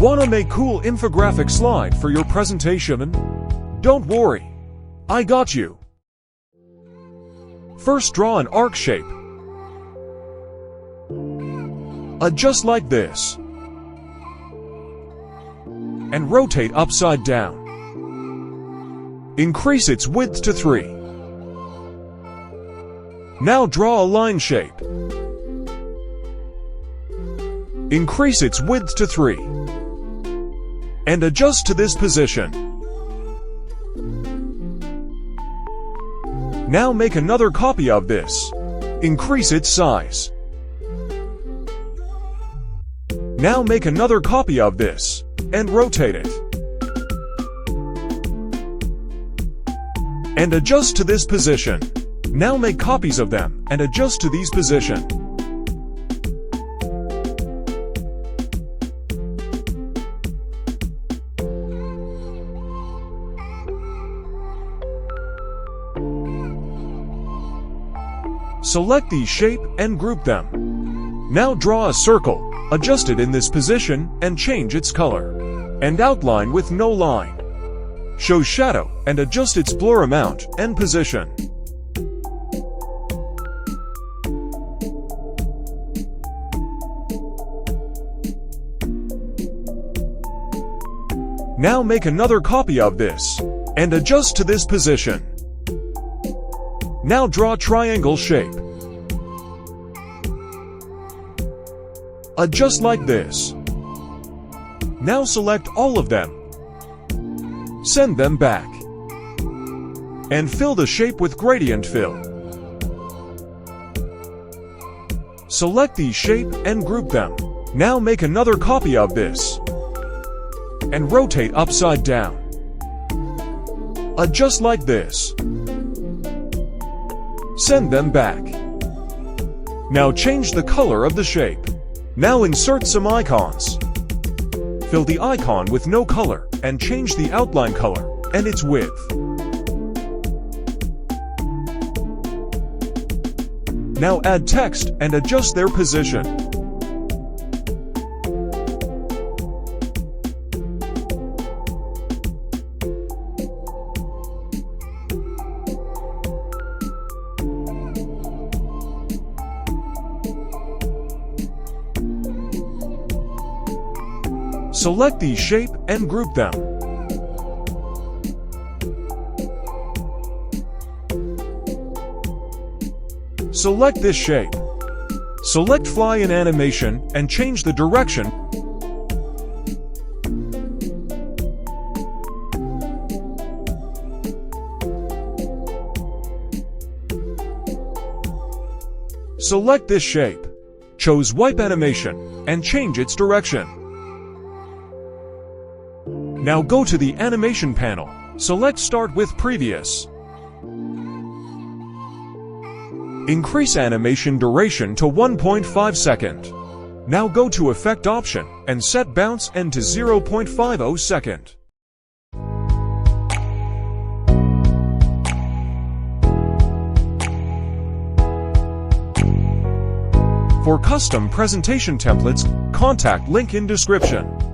Wanna make cool infographic slide for your presentation? Don't worry, I got you. First, draw an arc shape. Adjust like this. And rotate upside down. Increase its width to 3. Now draw a line shape. Increase its width to 3. And adjust to this position. Now make another copy of this. Increase its size. Now make another copy of this, and rotate it. And adjust to this position. Now make copies of them, and adjust to these position. Select these shape and group them. Now draw a circle. Adjust it in this position and change its color. And outline with no line. Show shadow and adjust its blur amount and position. Now make another copy of this and adjust to this position. Now draw triangle shape. Adjust like this. Now select all of them. Send them back. And fill the shape with gradient fill. Select these shape and group them. Now make another copy of this. And rotate upside down. Adjust like this. Send them back. Now change the color of the shape. Now insert some icons. Fill the icon with no color and change the outline color and its width. Now add text and adjust their position. Select these shape and group them. Select this shape. Select fly in animation and change the direction. Select this shape. Choose wipe animation and change its direction. Now go to the animation panel. Select Start with Previous. Increase animation duration to 1.5 second. Now go to Effect option and set Bounce End to 0.50 second. For custom presentation templates, contact link in description.